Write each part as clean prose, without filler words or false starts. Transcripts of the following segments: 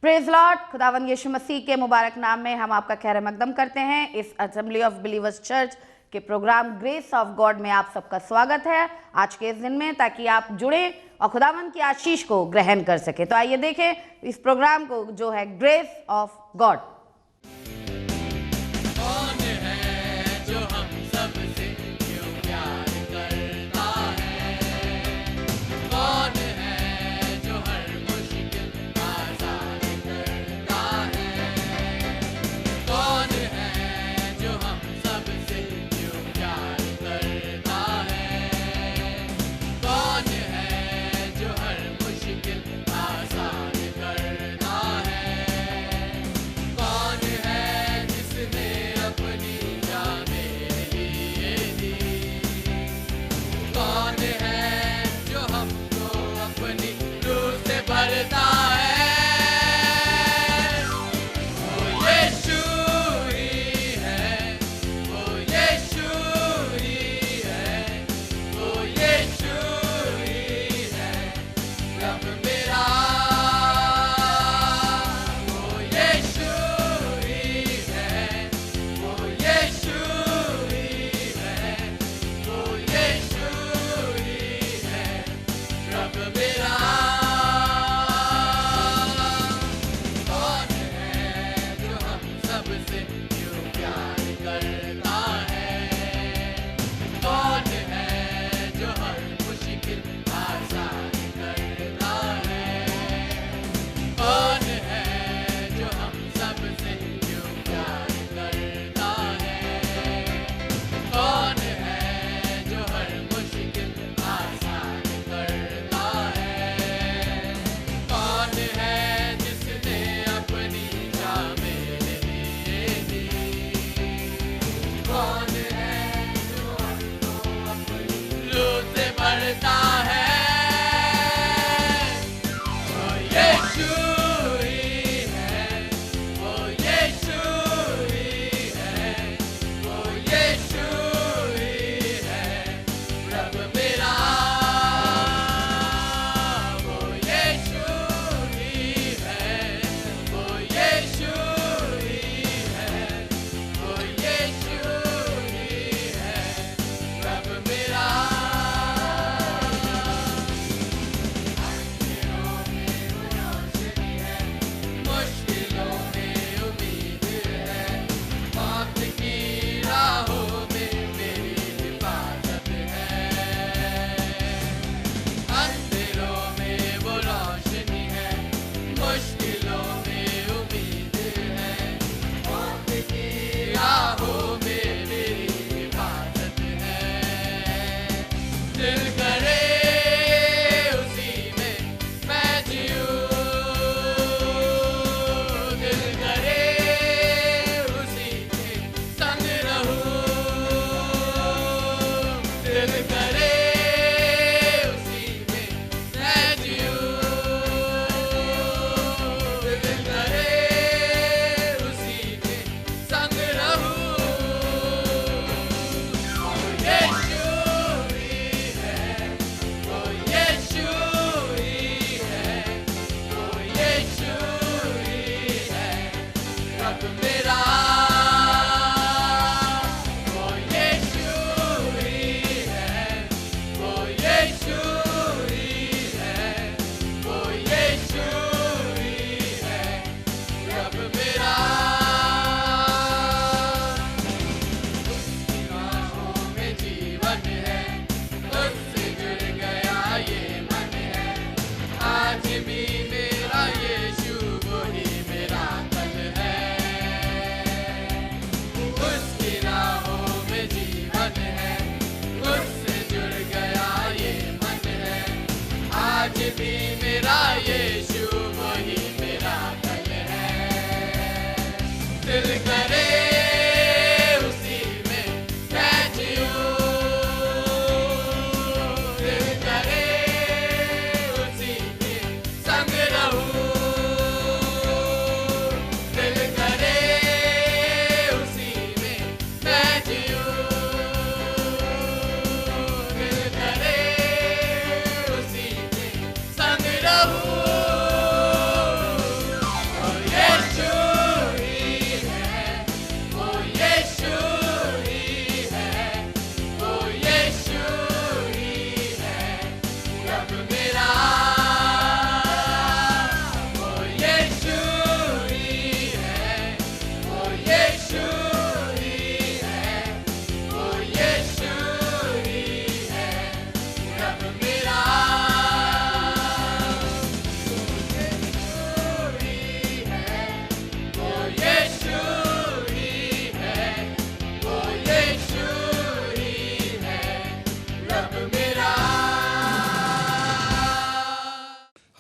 Praise Lord. खुदावंद यीशु मसीह के मुबारक नाम में हम आपका खैर मकदम करते हैं। इस असेंबली ऑफ बिलीवर्स चर्च के प्रोग्राम ग्रेस ऑफ गॉड में आप सबका स्वागत है आज के इस दिन में, ताकि आप जुड़े और खुदावंद की आशीष को ग्रहण कर सके। तो आइए देखें इस प्रोग्राम को जो है ग्रेस ऑफ गॉड।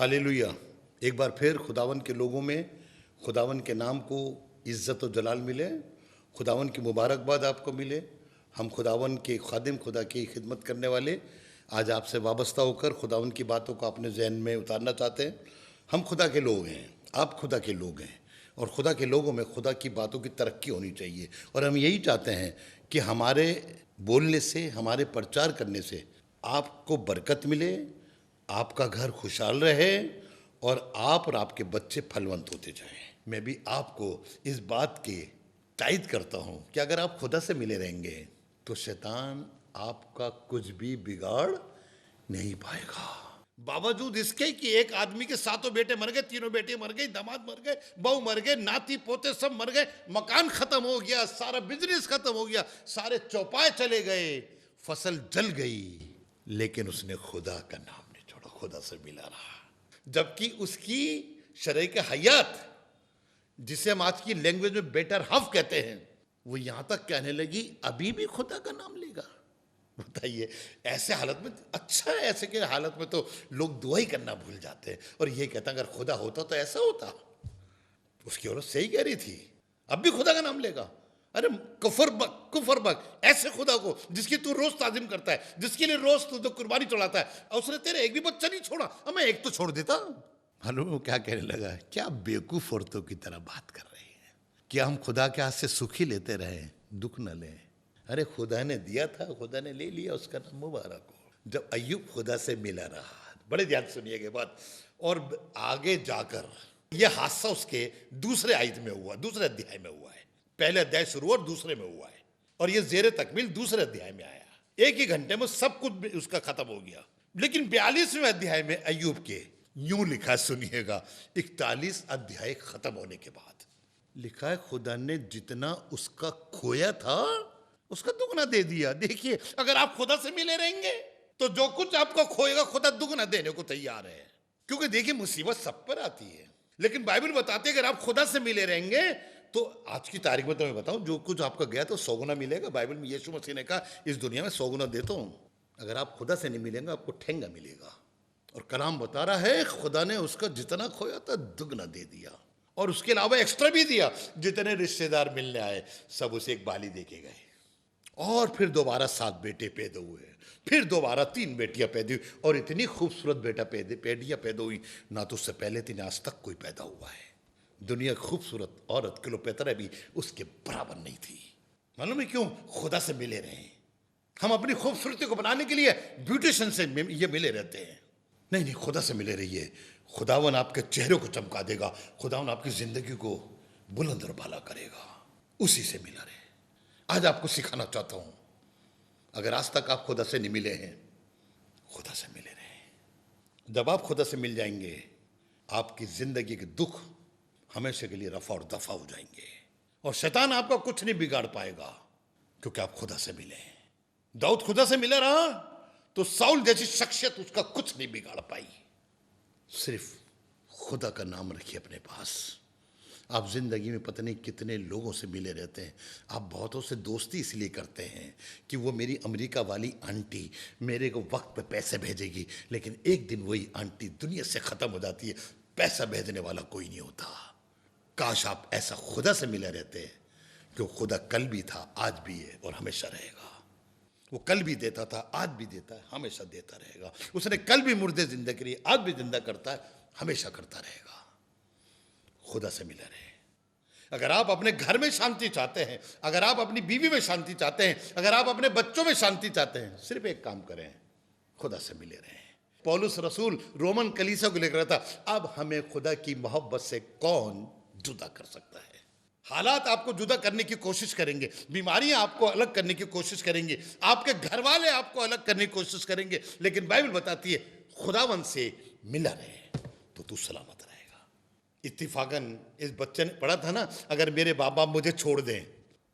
हालेलुया। एक बार फिर खुदावन के लोगों में खुदावन के नाम को इज्जत और जलाल मिले, खुदावन की मुबारकबाद आपको मिले। हम खुदावन के खादिम, खुदा की खिदमत करने वाले आज आपसे वाबस्ता होकर खुदावन की बातों को अपने जहन में उतारना चाहते हैं। हम खुदा के लोग हैं, आप खुदा के लोग हैं, और खुदा के लोगों में खुदा की बातों की तरक्की होनी चाहिए। और हम यही चाहते हैं कि हमारे बोलने से, हमारे प्रचार करने से आपको बरकत मिले, आपका घर खुशहाल रहे और आप और आपके बच्चे फलवंत होते जाएं। मैं भी आपको इस बात की तायद करता हूं कि अगर आप खुदा से मिले रहेंगे तो शैतान आपका कुछ भी बिगाड़ नहीं पाएगा। बावजूद इसके कि एक आदमी के 7 बेटे मर गए, 3 बेटे मर गए, दामाद मर गए, बहू मर गए, नाती पोते सब मर गए, मकान खत्म हो गया, सारा बिजनेस खत्म हो गया, सारे चौपाए चले गए, फसल जल गई, लेकिन उसने खुदा का नाम नहीं छोड़ा, खुदा से मिला रहा। जबकि उसकी शरीक हयात, जिसे हम आज की लैंग्वेज में बेटर हाफ कहते हैं, वो यहां तक कहने लगी अभी भी खुदा का नाम लेगा। बताइए, ऐसे हालत में अच्छा है, ऐसे के हालत में तो लोग दुआ ही करना भूल जाते हैं और ये कहता अगर खुदा होता तो ऐसा होता। उसकी औरत सही कह रही थी, अब भी खुदा का नाम लेगा। अरे कुफर बक ऐसे खुदा को जिसकी तू रोज ताजिम करता है, जिसके लिए रोज तू तो कुर्बानी चढ़ाता है, और उसने तेरे एक भी बच्चा नहीं छोड़ा, अब मैं एक तो छोड़ देता। मालूम वो क्या कहने लगा, क्या बेवकूफ औरतों की तरह बात कर रही है, क्या हम खुदा के हाथ से सुखी लेते रहे, दुख न लें। अरे खुदा ने दिया था, खुदा ने ले लिया, उसका नाम मुबारक हो। जब अय्यूब खुदा से मिला रहा, बड़े ध्यान सुनिए के बात, और आगे जाकर यह हादसा उसके दूसरे आयत में हुआ, दूसरे अध्याय में हुआ है। पहले अध्याय शुरू और दूसरे में हुआ है, और यह जेर तकमील दूसरे अध्याय में आया। एक ही घंटे में सब कुछ उसका खत्म हो गया। लेकिन 42वें अध्याय में अय्यूब के यूं लिखा, सुनिएगा, 41 अध्याय खत्म होने के बाद लिखा है खुदा ने जितना उसका खोया था उसका दुगना दे दिया। देखिए, अगर आप खुदा से मिले रहेंगे तो जो कुछ आपको खोएगा खुदा दुगना देने को तैयार है। क्योंकि देखिए, मुसीबत सब पर आती है, लेकिन बाइबल बताती है अगर आप खुदा से मिले रहेंगे तो आज की तारीख में तो मैं बताऊं, जो कुछ आपका गया तो 100 गुना मिलेगा। बाइबल में यीशु मसीह ने कहा इस दुनिया में 100 गुना देता हूं। अगर आप खुदा से नहीं मिलेंगे आपको ठेंगा मिलेगा। और कलाम बता रहा है खुदा ने उसका जितना खोया था दुगना दे दिया, और उसके अलावा एक्स्ट्रा भी दिया। जितने रिश्तेदार मिलने आए सब उसे एक बाली दे के गए। और फिर दोबारा 7 बेटे पैदा हुए, फिर दोबारा 3 बेटियां पैदा हुई, और इतनी खूबसूरत बेटियां पैदा हुई, ना तो उससे पहले तीन आज तक कोई पैदा हुआ है। दुनिया खूबसूरत औरत क्लियोपेत्रा भी उसके बराबर नहीं थी। मालूम है क्यों? खुदा से मिले रहे। हम अपनी खूबसूरती को बनाने के लिए ब्यूटिशियन से ये मिले रहते हैं। नहीं नहीं, खुदा से मिले रहिए, खुदावन आपके चेहरे को चमका देगा, खुदावन आपकी जिंदगी को बुलंद और बाला करेगा। उसी से मिला रहे। आज आपको सिखाना चाहता हूं, अगर आज तक आप खुदा से नहीं मिले हैं, खुदा से मिले रहे। जब आप खुदा से मिल जाएंगे, आपकी जिंदगी के दुख हमेशा के लिए रफा और दफा हो जाएंगे, और शैतान आपका कुछ नहीं बिगाड़ पाएगा, क्योंकि आप खुदा से मिले। दाऊद खुदा से मिला रहा तो साउल जैसी शख्सियत उसका कुछ नहीं बिगाड़ पाई। सिर्फ खुदा का नाम रखिए अपने पास। आप जिंदगी में पता नहीं कितने लोगों से मिले रहते हैं। आप बहुतों से दोस्ती इसलिए करते हैं कि वो मेरी अमेरिका वाली आंटी मेरे को वक्त पे पैसे भेजेगी, लेकिन एक दिन वही आंटी दुनिया से खत्म हो जाती है, पैसा भेजने वाला कोई नहीं होता। काश आप ऐसा खुदा से मिले रहते हैं, क्यों खुदा कल भी था, आज भी है और हमेशा रहेगा। वो कल भी देता था, आज भी देता है, हमेशा देता रहेगा। उसने कल भी मुर्दे जिंदा किए, आज भी जिंदा करता है, हमेशा करता रहेगा। खुदा से मिले रहे। अगर आप अपने घर में शांति चाहते हैं, अगर आप अपनी बीवी में शांति चाहते हैं, अगर आप अपने बच्चों में शांति चाहते हैं, सिर्फ एक काम करें, खुदा से मिले रहें। पौलुस रसूल रोमन कलीसिया को लेकर था, अब हमें खुदा की मोहब्बत से कौन जुदा कर सकता है। हालात आपको जुदा करने की कोशिश करेंगे, बीमारियां आपको अलग करने की कोशिश करेंगे, आपके घर वाले आपको अलग करने की कोशिश करेंगे, लेकिन बाइबल बताती है खुदावन से मिला रहे तो तू सलामत रहेगा। इत्तिफाकन इस बच्चे ने पढ़ा था ना, अगर मेरे बाप बाप मुझे छोड़ दें,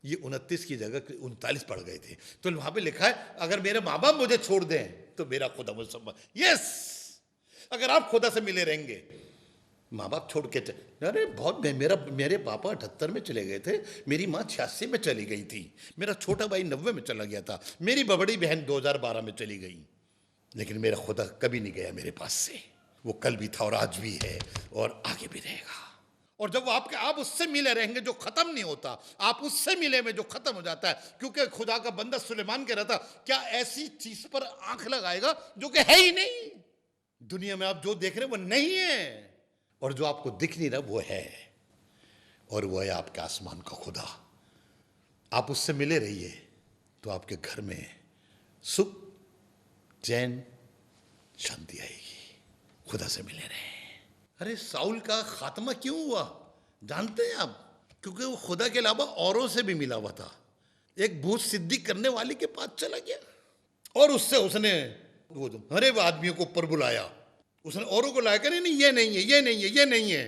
ये 29 की जगह 39 पढ़ गए थे, तो वहां पे लिखा है अगर मेरे माँ बाप मुझे छोड़ दें तो मेरा खुदा मुझे संभाल। यस, अगर आप खुदा से मिले रहेंगे, माँ बाप छोड़ के अरे बहुत मेरे पापा 78 में चले गए थे, मेरी माँ 86 में चली गई थी, मेरा छोटा भाई 90 में चला गया था, मेरी बड़ी बहन 2012 में चली गई, लेकिन मेरा खुदा कभी नहीं गया मेरे पास से। वो कल भी था और आज भी है और आगे भी रहेगा। और जब आप उससे मिले रहेंगे जो खत्म नहीं होता, आप उससे मिले में जो खत्म हो जाता है, क्योंकि खुदा का बंदा सुलेमान कह रहा था, क्या ऐसी चीज पर आंख लगाएगा जो कि है ही नहीं। दुनिया में आप जो देख रहे हैं वो नहीं है, और जो आपको दिख नहीं रहा वो है, और वो है आपके आसमान का खुदा। आप उससे मिले रहिए तो आपके घर में सुख, चैन, शांति आएगी। खुदा से मिले रहे। अरे साउल का खात्मा क्यों हुआ जानते हैं आप? क्योंकि वो खुदा के अलावा औरों से भी मिला हुआ था। एक भूत सिद्धि करने वाले के पास चला गया और उससे उसने वो हरे आदमियों को ऊपर बुलाया। उसने औरों को लाया, नहीं नहीं ये नहीं है, ये नहीं है, ये नहीं है।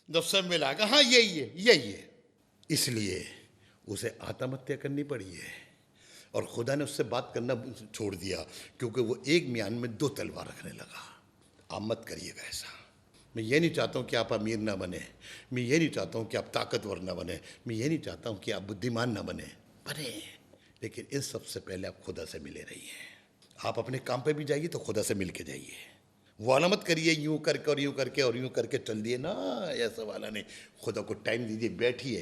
जब सब में लाया, हाँ यही है, यही है। इसलिए उसे आत्महत्या करनी पड़ी है, और खुदा ने उससे बात करना छोड़ दिया, क्योंकि वो एक म्यान में 2 तलवार रखने लगा। आप मत करिएगा ऐसा। मैं ये नहीं चाहता हूँ कि आप अमीर ना बने, मैं ये नहीं चाहता हूँ कि आप ताकतवर ना बने, मैं ये नहीं चाहता हूँ कि आप बुद्धिमान ना बने, लेकिन इन सबसे पहले आप खुदा से मिले रहिए। आप अपने काम पे भी जाइए तो खुदा से मिल के जाइए। वो वाला मत करिए यूं करके और यूं करके और यूं करके चल दिए ना, ऐसा वाला नहीं। खुदा को टाइम दीजिए, बैठिए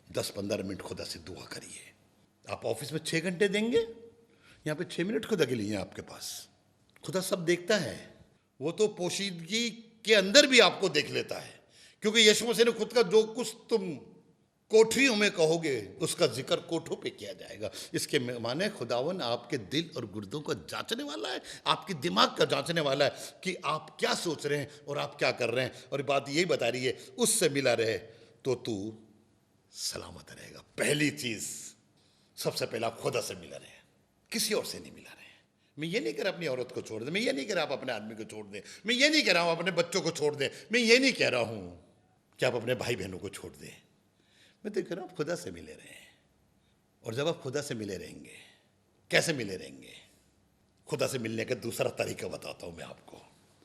10-15 मिनट खुदा से दुआ करिए। आप ऑफिस में 6 घंटे देंगे, यहाँ पे 6 मिनट खुदा के लिए हैं आपके पास। खुदा सब देखता है, वो तो पोशीदगी के अंदर भी आपको देख लेता है, क्योंकि यीशु मसीह ने खुद का जो कुछ तुम कोठरियों में कहोगे उसका जिक्र कोठों पे किया जाएगा। इसके माने खुदावन आपके दिल और गुर्दों को जांचने वाला है, आपके दिमाग का जांचने वाला है कि आप क्या सोच रहे हैं और आप क्या कर रहे हैं। और बात यही बता रही है, उससे मिला रहे तो तू सलामत रहेगा। पहली चीज, सबसे पहला खुदा से मिला रहे, किसी और से नहीं मिला रहे। मैं ये नहीं कह रहा अपनी औरत को छोड़ दे, मैं ये नहीं कह रहा आप अपने आदमी को छोड़ दें, मैं ये नहीं कह रहा हूं अपने बच्चों को छोड़ दें, मैं ये नहीं कह रहा हूं कि आप अपने भाई बहनों को छोड़ दें। मैं तो कह रहा हूं आप खुदा से मिले रहें। और जब आप खुदा से मिले रहेंगे, कैसे मिले रहेंगे? खुदा से मिलने का दूसरा तरीका बताता हूं मैं आपको।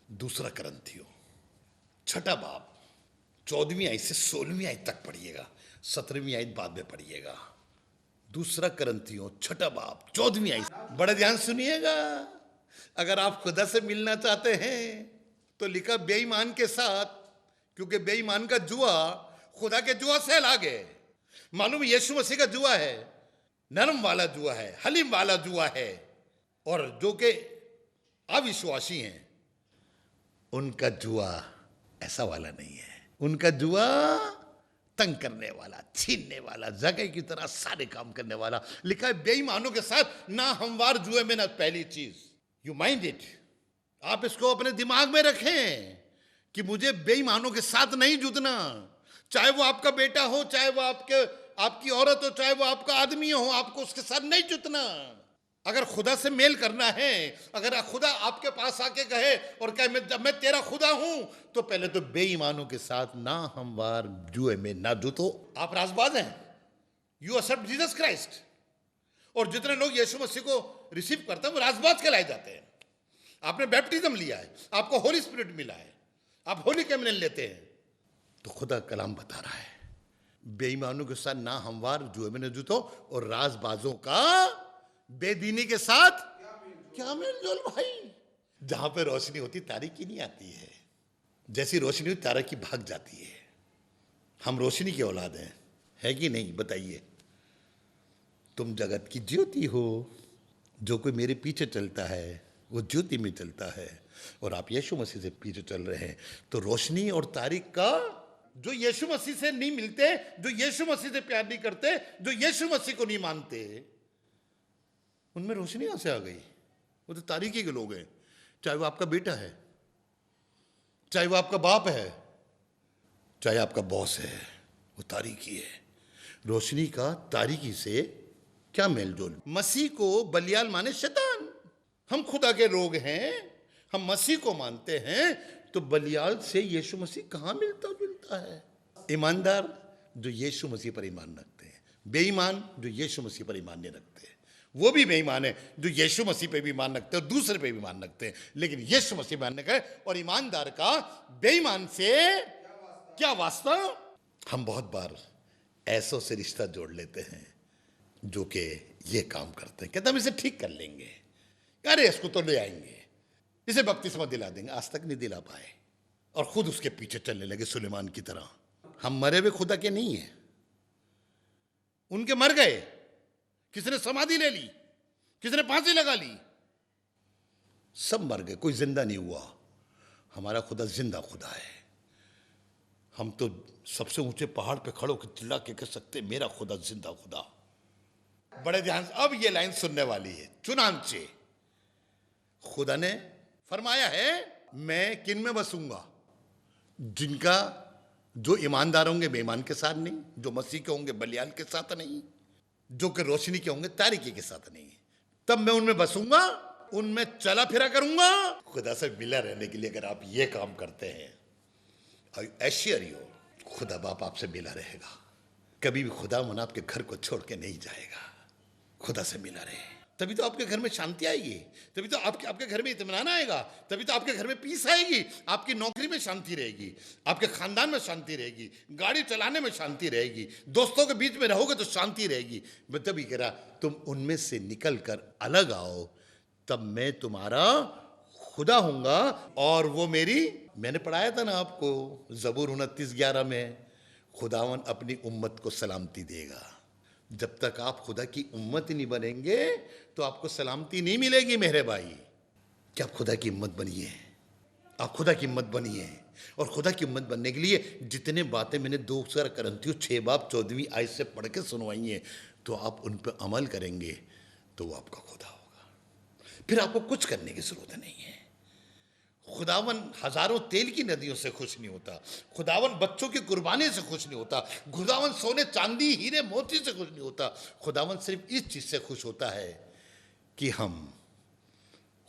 2 करंथियों 6 बाब 14वीं आयत से 16वीं आयत तक पढ़िएगा, 17वीं आयत बाद में पढ़िएगा। 2 करंथियों 6 बाब 14वीं आयत, बड़े ध्यान सुनिएगा। अगर आप खुदा से मिलना चाहते हैं तो लिखा बेईमान के साथ, क्योंकि बेईमान का जुआ खुदा के जुआ से अलग है। मालूम यीशु मसीह का जुआ है, नरम वाला जुआ है, हलीम वाला जुआ है, और जो कि अविश्वासी हैं उनका जुआ ऐसा वाला नहीं है। उनका जुआ तंग करने वाला, छीनने वाला, जगह की तरह सारे काम करने वाला। लिखा है बेईमानों के साथ ना हमवार जुए में ना। पहली चीज, यू माइंड इट, आप इसको अपने दिमाग में रखें कि मुझे बेईमानों के साथ नहीं जुटना। चाहे वो आपका बेटा हो, चाहे वो आपकी औरत हो, चाहे वो आपका आदमी हो, आपको उसके साथ नहीं जुटना। अगर खुदा से मेल करना है, अगर खुदा आपके पास आके कहे और कहे जब मैं तेरा खुदा हूं, तो पहले तो बेईमानों के साथ ना हमवार जुए में ना जुटो। आप राजबाज हैं, यू एक्सेप्ट जीसस क्राइस्ट। और जितने लोग यीशु मसीह को रिसीव करते हैं वो राजबाज कहलाए जाते हैं। आपने बैप्टिज्म लिया है, आपको होली स्पिरिट मिला है, आप होली कैमरन लेते हैं, तो खुदा कलाम बता रहा है बेईमानों के साथ ना हमवार जुए में न जुटो, और राजबाजों का बेदीनी के साथ क्या मेलजोल भाई। जहां पे रोशनी होती तारीकी नहीं आती है, जैसी रोशनी होती तारीकी भाग जाती है। हम रोशनी की औलाद हैं, है कि नहीं बताइए? तुम जगत की ज्योति हो, जो कोई मेरे पीछे चलता है वो ज्योति में चलता है, और आप यीशु मसीह से पीछे चल रहे हैं। तो रोशनी और तारीक का, जो यीशु मसीह से नहीं मिलते, जो यीशु मसीह से प्यार नहीं करते, जो यीशु मसीह को नहीं मानते, उनमें रोशनी कहां से आ गई? वो तो तारीकी के लोग हैं। चाहे वो आपका बेटा है, चाहे वो आपका बाप है, चाहे आपका बॉस है, वो तारीकी है। रोशनी का तारीकी से क्या मेलजोल? मसीह को बलियाल माने शैतान। हम खुदा के लोग हैं, हम मसीह को मानते हैं, तो बलियाल से यीशु मसीह कहां मिलता जुलता है? ईमानदार जो यीशु मसीह पर ईमान रखते हैं, बेईमान जो यीशु मसीह पर ईमान नहीं रखते। वो भी बेईमान है जो यीशु मसीह पे भी ईमान रखते हैं और दूसरे पे भी ईमान रखते हैं, लेकिन यीशु मसीह मानने का। और ईमानदार का बेईमान से क्या वास्ता? हम बहुत बार ऐसों से रिश्ता जोड़ लेते हैं जो कि ये काम करते हैं, कहते हम इसे ठीक कर लेंगे, अरे इसको तो ले आएंगे, इसे बपतिस्मा दिला देंगे, आज तक नहीं दिला पाए और खुद उसके पीछे चलने लगे सुलेमान की तरह। हम मरे हुए खुदा के नहीं है, उनके मर गए। किसने समाधि ले ली, किसने फांसी लगा ली, सब मर गए, कोई जिंदा नहीं हुआ। हमारा खुदा जिंदा खुदा है। हम तो सबसे ऊंचे पहाड़ पे खड़े होकर चिल्ला के कह सकते मेरा खुदा जिंदा खुदा। बड़े ध्यान से अब ये लाइन सुनने वाली है। चुनांचे खुदा ने फरमाया है मैं किन में बसूंगा, जिनका जो ईमानदार होंगे बेईमान के साथ नहीं, जो मसीह के होंगे बलियाल के साथ नहीं, जो कि रोशनी के होंगे तारीकी के साथ नहीं। तब मैं उनमें बसूंगा, उनमें चला फिरा करूंगा। खुदा से मिला रहने के लिए अगर आप ये काम करते हैं, ऐश्वर्य हो, खुदा बाप आपसे मिला रहेगा। कभी भी खुदा मन आपके घर को छोड़ के नहीं जाएगा। खुदा से मिला रहे, तभी तो आपके घर में शांति आएगी, तभी तो आपके घर में इत्मीनान आएगा, तभी तो आपके घर में पीस आएगी, आपकी नौकरी में शांति रहेगी, आपके खानदान में शांति रहेगी, गाड़ी चलाने में शांति रहेगी, दोस्तों के बीच में रहोगे तो शांति रहेगी। मैं तभी कह रहा तुम उनमें से निकल कर अलग आओ, तब मैं तुम्हारा खुदा हूंगा और वो मेरी। मैंने पढ़ाया था ना आपको ज़बूर 29:11 में, खुदावन अपनी उम्मत को सलामती देगा। जब तक आप खुदा की उम्मत नहीं बनेंगे तो आपको सलामती नहीं मिलेगी मेरे भाई। क्या आप खुदा की उम्मत बनिए, आप खुदा की उम्मत बनिए। और खुदा की उम्मत बनने के लिए जितने बातें मैंने 2 कुरिन्थियों 6:14 आयत से पढ़ के सुनवाई हैं, तो आप उन पर अमल करेंगे तो वो आपका खुदा होगा। फिर आपको कुछ करने की जरूरत नहीं है। खुदावन हजारों तेल की नदियों से खुश नहीं होता, खुदावन बच्चों की कुर्बानी से खुश नहीं होता, खुदावन सोने चांदी हीरे मोती से खुश नहीं होता। खुदावन सिर्फ इस चीज से खुश होता है कि हम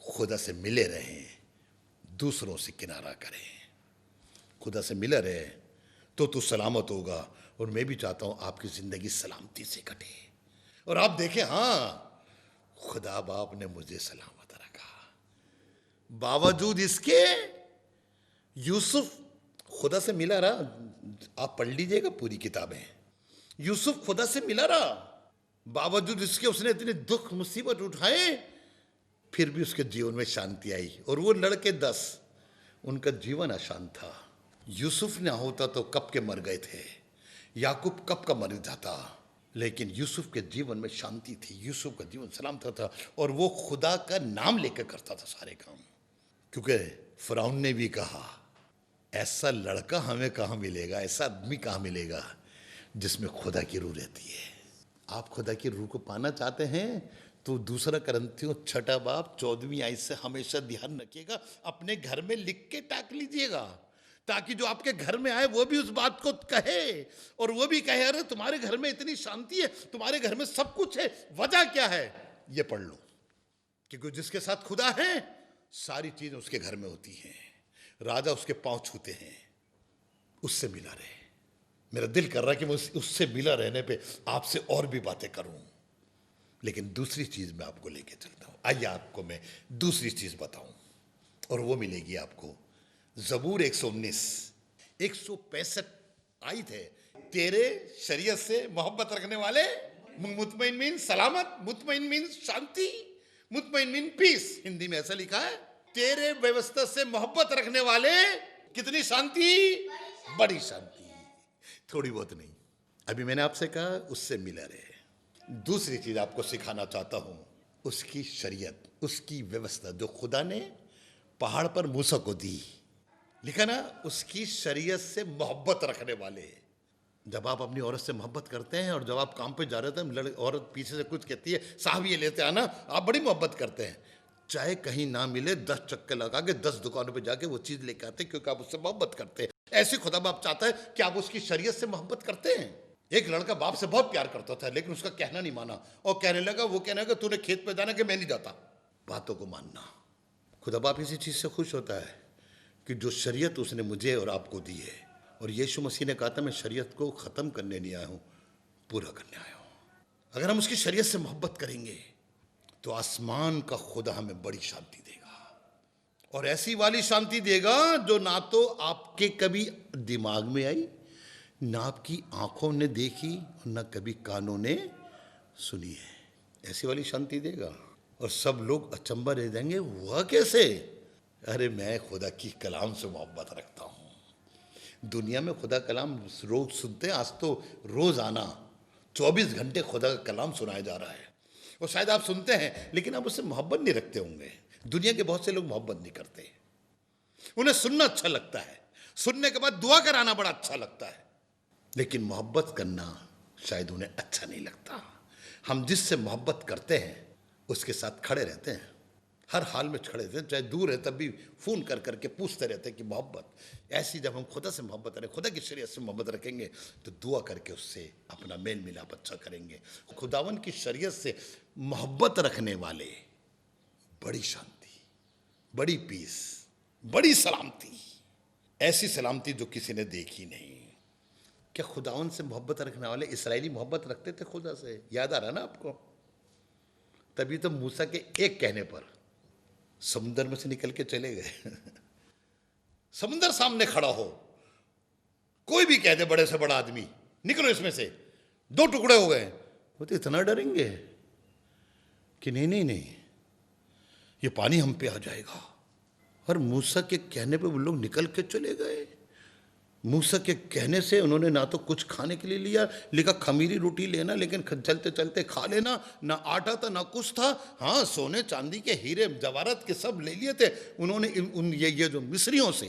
खुदा से मिले रहें, दूसरों से किनारा करें। खुदा से मिले रहे तो तू सलामत होगा। और मैं भी चाहता हूं आपकी जिंदगी सलामती से कटे और आप देखें हाँ खुदा बाप ने मुझे सलामत रखा। बावजूद इसके यूसुफ खुदा से मिला रहा। आप पढ़ लीजिएगा पूरी किताबें, यूसुफ खुदा से मिला रहा, बावजूद इसके उसने इतने दुख मुसीबत उठाए, फिर भी उसके जीवन में शांति आई। और वो लड़के 10, उनका जीवन अशांत था। यूसुफ ना होता तो कब के मर गए थे, याकूब कब का मर जाता, लेकिन यूसुफ के जीवन में शांति थी, यूसुफ का जीवन सलामत था। और वो खुदा का नाम लेकर करता था सारे काम, क्योंकि फिरौन ने भी कहा ऐसा लड़का हमें कहाँ मिलेगा, ऐसा आदमी कहाँ मिलेगा जिसमें खुदा की रूह रहती है। आप खुदा की रूह को पाना चाहते हैं तो 2 कुरिन्थियों 6:14 आयत से हमेशा ध्यान रखिएगा, अपने घर में लिख के टाक लीजिएगा, ताकि जो आपके घर में आए वो भी उस बात को कहे और वो भी कहे अरे तुम्हारे घर में इतनी शांति है, तुम्हारे घर में सब कुछ है, वजह क्या है। ये पढ़ लो, क्योंकि जिसके साथ खुदा है सारी चीजें उसके घर में होती हैं, राजा उसके पांव छूते हैं। उससे मिला रहे। मेरा दिल कर रहा है कि मैं उससे मिला रहने पे आपसे और भी बातें करूं, लेकिन दूसरी चीज मैं आपको लेके चलता हूं। आइए आपको मैं दूसरी चीज बताऊं और वो मिलेगी आपको ज़बूर 119 165 आयत है। तेरे शरीयत से मोहब्बत रखने वाले, मुतमईन मीन सलामत, मुतमईन मीन शांति, मुतमईन मीन पीस। हिंदी में ऐसा लिखा है, तेरे व्यवस्था से मोहब्बत रखने वाले कितनी शांति, बड़ी शांति, थोड़ी बहुत नहीं। अभी मैंने आपसे कहा उससे मिला रहे। दूसरी चीज आपको सिखाना चाहता हूं, उसकी शरीयत, उसकी व्यवस्था जो खुदा ने पहाड़ पर मूसा को दी। लिखा ना उसकी शरीयत से मोहब्बत रखने वाले। जब आप अपनी औरत से मोहब्बत करते हैं और जब आप काम पे जा रहे थे, औरत पीछे से कुछ कहती है साहब ये लेते आना, आप बड़ी मोहब्बत करते हैं, चाहे कहीं ना मिले 10 चक्कर लगा के 10 दुकानों पे जाके वो चीज लेके आते हैं, क्योंकि आप उससे मोहब्बत करते हैं। ऐसी खुदा बाप चाहता है कि आप उसकी शरीयत से मोहब्बत करते हैं। एक लड़का बाप से बहुत प्यार करता था, लेकिन उसका कहना नहीं माना और कहने लगा, वो कहने लगा तूने खेत पे जाना कि मैं नहीं जाता। बातों को मानना। खुदा बाप इसी चीज से खुश होता है कि जो शरीयत उसने मुझे और आपको दी है, और यीशु मसीह ने कहा था मैं शरीयत को ख़त्म करने नहीं आया हूँ, पूरा करने आया हूँ। अगर हम उसकी शरीयत से मोहब्बत करेंगे तो आसमान का खुदा हमें बड़ी शांति देगा, और ऐसी वाली शांति देगा जो ना तो आपके कभी दिमाग में आई, ना आपकी आंखों ने देखी और ना कभी कानों ने सुनी है। ऐसी वाली शांति देगा और सब लोग अचंभा रह जाएंगे, वह कैसे। अरे मैं खुदा की कलाम से मोहब्बत रखता हूँ। दुनिया में खुदा कलाम रोज सुनते हैं, आज तो रोजाना 24 घंटे खुदा का कलाम सुनाया जा रहा है। और शायद आप सुनते हैं लेकिन आप उससे मोहब्बत नहीं रखते होंगे। दुनिया के बहुत से लोग मोहब्बत नहीं करते, उन्हें सुनना अच्छा लगता है, सुनने के बाद दुआ कराना बड़ा अच्छा लगता है, लेकिन मोहब्बत करना शायद उन्हें अच्छा नहीं लगता। हम जिससे मोहब्बत करते हैं उसके साथ खड़े रहते हैं, हर हाल में खड़े रहते हैं, चाहे दूर है तब भी फ़ोन कर करके पूछते रहते हैं कि मोहब्बत ऐसी। जब हम खुदा से मोहब्बत करें, खुदा की शरीयत से मोहब्बत रखेंगे तो दुआ करके उससे अपना मेल मिलाप अच्छा करेंगे। खुदावन की शरीयत से मोहब्बत रखने वाले बड़ी शांति, बड़ी पीस, बड़ी सलामती, ऐसी सलामती जो किसी ने देखी नहीं। क्या खुदावन से मोहब्बत रखने वाले इस्राएली मोहब्बत रखते थे खुदा से? याद आ रहा ना आपको? तभी तो मूसा के एक कहने पर समुद्र में से निकल के चले गए। समुद्र सामने खड़ा हो, कोई भी कह दे, बड़े से बड़ा आदमी निकलो इसमें से, 2 टुकड़े हो गए, वो तो इतना डरेंगे कि नहीं नहीं नहीं, ये पानी हम पे आ जाएगा। और मूसा के कहने पे वो लोग निकल के चले गए। मूसा के कहने से उन्होंने ना तो कुछ खाने के लिए लिया, लिखा खमीरी रोटी लेना, लेकिन चलते चलते खा लेना। ना आटा था ना कुछ था। हाँ, सोने चांदी के हीरे जवाहरात के सब ले लिए थे उन्होंने ये जो मिस्रियों से।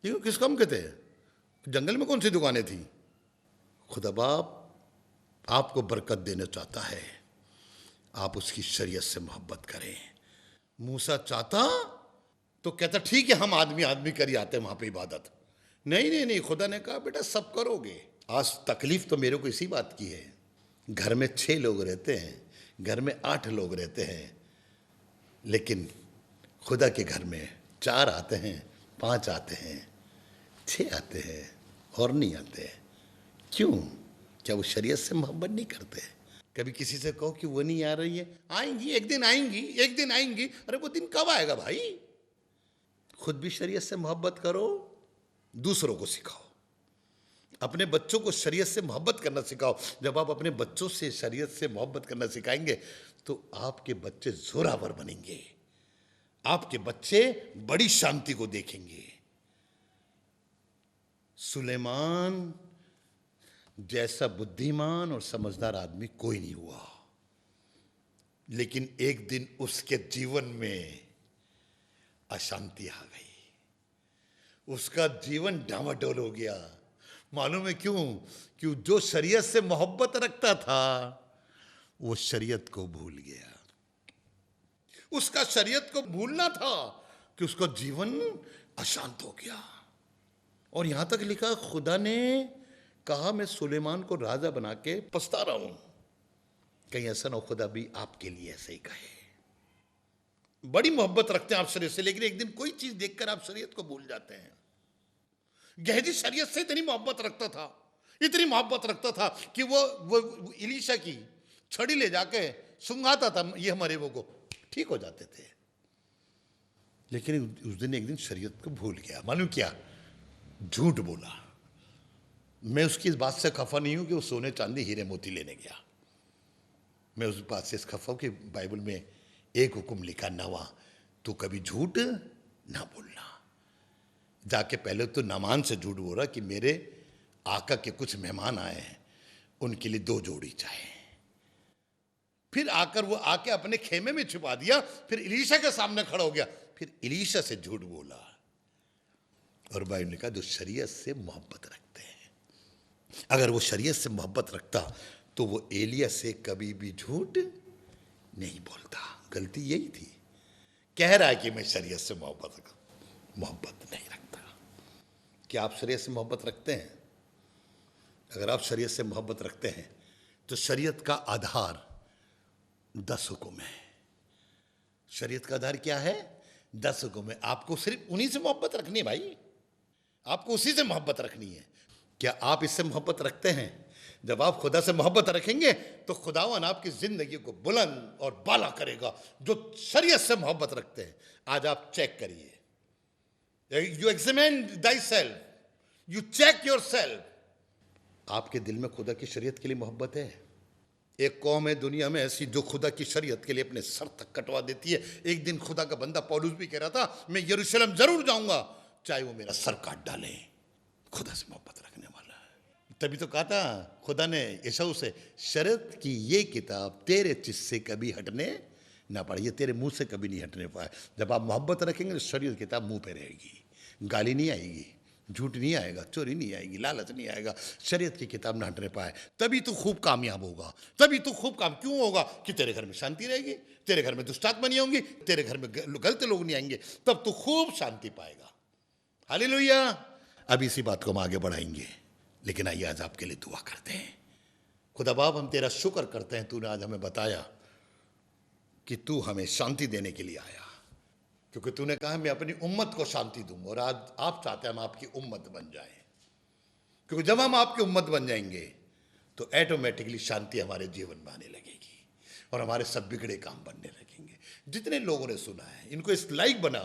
ये किस काम के थे? जंगल में कौन सी दुकानें थी? खुदा बाप आपको बरकत देना चाहता है, आप उसकी शरीयत से मोहब्बत करें। मूसा चाहता तो कहता ठीक है, हम आदमी आदमी करी आते हैं वहां पे इबादत। नहीं नहीं नहीं, खुदा ने कहा बेटा सब करोगे। आज तकलीफ तो मेरे को इसी बात की है, घर में 6 लोग रहते हैं, घर में 8 लोग रहते हैं, लेकिन खुदा के घर में 4 आते हैं, 5 आते हैं, 6 आते हैं और नहीं आते। क्यों? क्या वो शरीयत से मोहब्बत नहीं करते? कभी किसी से कहो कि वो नहीं आ रही है, आएंगी एक दिन, आएंगी एक दिन आएंगी। अरे वो दिन कब आएगा भाई? खुद भी शरीयत से मोहब्बत करो, दूसरों को सिखाओ, अपने बच्चों को शरीयत से मोहब्बत करना सिखाओ। जब आप अपने बच्चों से शरीयत से मोहब्बत करना सिखाएंगे तो आपके बच्चे जोरावर बनेंगे, आपके बच्चे बड़ी शांति को देखेंगे। सुलेमान जैसा बुद्धिमान और समझदार आदमी कोई नहीं हुआ, लेकिन एक दिन उसके जीवन में अशांति आ गई, उसका जीवन डामाडोल हो गया। मालूम है क्यों? क्यों? जो शरीयत से मोहब्बत रखता था वो शरीयत को भूल गया। उसका शरीयत को भूलना था कि उसका जीवन अशांत हो गया। और यहां तक लिखा, खुदा ने कहा मैं सुलेमान को राजा बना के पछता रहा हूं। कहीं ऐसा ना हो खुदा भी आपके लिए ऐसे ही कहे। बड़ी मोहब्बत रखते हैं आप शरीयत से, लेकिन एक दिन कोई चीज देखकर आप शरीयत को भूल जाते हैं। गहजी शरीयत से इतनी मोहब्बत रखता था, इतनी मोहब्बत रखता था कि वो इलीशा की छड़ी ले जाके सुंघाता था, ये मरे को ठीक हो जाते थे। लेकिन उस दिन एक दिन शरीयत को भूल गया। मालूम क्या? झूठ बोला। मैं उसकी इस बात से खफा नहीं हूं कि वो सोने चांदी हीरे मोती लेने गया। मैं उस बात से खफा हूं कि बाइबल में एक हुक्म लिखा, नवा, तू कभी झूठ ना बोलना। जाके पहले तो नामान से झूठ बोला कि मेरे आका के कुछ मेहमान आए हैं, उनके लिए 2 जोड़ी चाहिए। फिर आकर वो आके अपने खेमे में छुपा दिया, फिर इलीशा के सामने खड़ा हो गया, फिर इलीशा से झूठ बोला। और बाइबल ने कहा जो शरीयत से मोहब्बत रखते हैं, अगर वो शरीयत से मोहब्बत रखता तो वो एलिया से कभी भी झूठ नहीं बोलता। गलती यही थी, कह रहा है कि मैं शरीयत से मोहब्बत नहीं रखता। क्या आप शरीयत से मोहब्बत रखते हैं? अगर आप शरीयत से मोहब्बत रखते हैं तो शरीयत का आधार 10 हुक्म है। शरीयत का आधार क्या है? 10 हुक्म है। आपको सिर्फ उन्हीं से मोहब्बत रखनी है भाई, आपको उसी से मोहब्बत रखनी है। क्या आप इससे मोहब्बत रखते हैं? जब आप खुदा से मोहब्बत रखेंगे तो खुदावन आपकी जिंदगी को बुलंद और बाला करेगा। जो शरीयत से मोहब्बत रखते हैं, आज आप चेक करिए, you examine thyself, you check yourself. आपके दिल में खुदा की शरीयत के लिए मोहब्बत है? एक कौम है दुनिया में ऐसी जो खुदा की शरीयत के लिए अपने सर तक कटवा देती है। एक दिन खुदा का बंदा पौलुस भी कह रहा था, मैं यरूशलेम जरूर जाऊंगा चाहे वो मेरा सर काट डाले। खुदा से मोहब्बत रखने वाला है। तभी तो कहा था खुदा ने यशायाह से, शरीयत की ये किताब तेरे चित्त से कभी हटने ना पाए, ये तेरे मुंह से कभी नहीं हटने पाए। जब आप मोहब्बत रखेंगे तो शरीयत की किताब मुंह पे रहेगी, गाली नहीं आएगी, झूठ नहीं आएगा, चोरी नहीं आएगी, लालच नहीं आएगा, शरीयत की किताब ना हटने पाए। तभी तू खूब कामयाब होगा, तभी तू खूब काम क्यों होगा कि तेरे घर में शांति रहेगी, तेरे घर में दुष्टात्मा नहीं होंगी, तेरे घर में गलत लोग नहीं आएंगे, तब तू खूब शांति पाएगा। हालेलुया। अब इसी बात को हम आगे बढ़ाएंगे, लेकिन आइए आज आपके लिए दुआ करते हैं। खुदा बाप, हम तेरा शुक्र करते हैं, तूने आज हमें बताया कि तू हमें शांति देने के लिए आया, क्योंकि तूने कहा मैं अपनी उम्मत को शांति दूंगा। और आज आप चाहते हैं हम आपकी उम्मत बन जाएं, क्योंकि जब हम आपकी उम्मत बन जाएंगे तो ऑटोमेटिकली शांति हमारे जीवन में आने लगेगी और हमारे सब बिगड़े काम बनने लगेंगे। जितने लोगों ने सुना है इनको इस लायक बना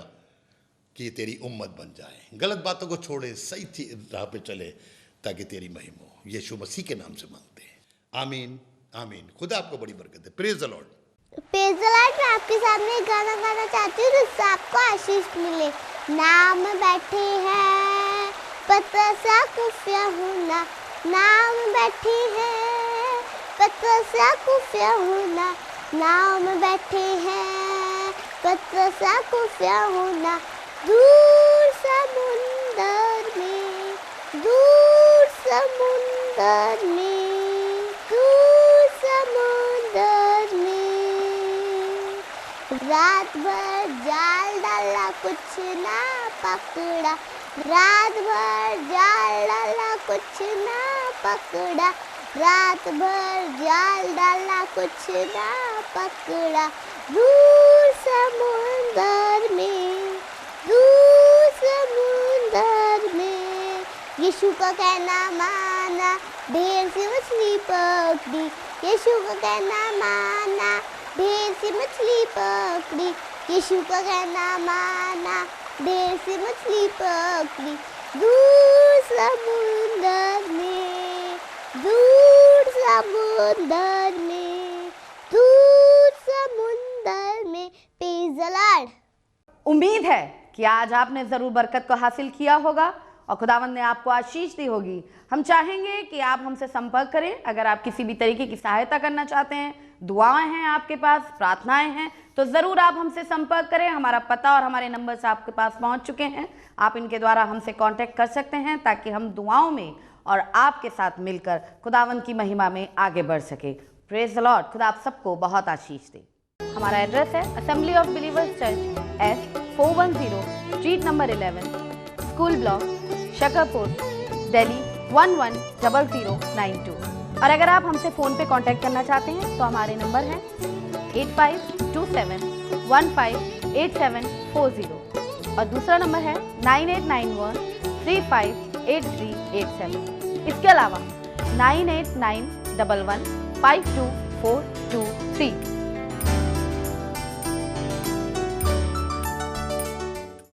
कि तेरी उम्मत बन जाए, गलत बातों को छोड़े, सही राह पे चले, ताकि तेरी महिमा हो। यीशु मसीह के नाम से मांगते हैं, आमीन आमीन। खुदा आपको बड़ी बरकत दे। Praise the Lord. Praise the Lord. मैं आपके सामने गाना गाना चाहती हूँ जिससे आपको आशीष मिले। नाम बैठे हैं पत्थर सा खुफिया होना, नाम बैठे हैं पत्थर सा खुफिया होना, नाम बैठे हैं पत्थर सा खुफिया होना। दूर समुंदर में, दूर समुंदर में, दूर समुंदर में, रात भर जाल डाला कुछ ना पकड़ा, रात भर जाल डाला कुछ ना पकड़ा, रात भर जाल डाला कुछ ना पकड़ा। दूर समुंदर में, दूर समुंदर में, यीशु का कहना माना, ढेर सी मछली पकड़ी, यीशु का कहना माना, ढेर सी मछली पकड़ी, यीशु का कहना माना, ढेर सी मछली पकड़ी। दूर समुंदर में, दूर समुंदर में, दूर समुंदर में। Praise the Lord. उम्मीद है कि आज आपने ज़रूर बरकत को हासिल किया होगा और खुदावंद ने आपको आशीष दी होगी। हम चाहेंगे कि आप हमसे संपर्क करें। अगर आप किसी भी तरीके की सहायता करना चाहते हैं, दुआएं हैं आपके पास, प्रार्थनाएं हैं, तो ज़रूर आप हमसे संपर्क करें। हमारा पता और हमारे नंबर्स आपके पास पहुंच चुके हैं। आप इनके द्वारा हमसे कांटेक्ट कर सकते हैं ताकि हम दुआओं में और आपके साथ मिलकर खुदावंद की महिमा में आगे बढ़ सके। Praise the Lord. खुदा आप सबको बहुत आशीष दे। हमारा एड्रेस है assembly of believers church, S410 street number 11, school block, Shakarpur, Delhi 110092। और अगर आप हमसे फ़ोन पे कांटेक्ट करना चाहते हैं तो हमारे नंबर हैं 8527158740 और दूसरा नंबर है 9891358387। इसके अलावा 9891152423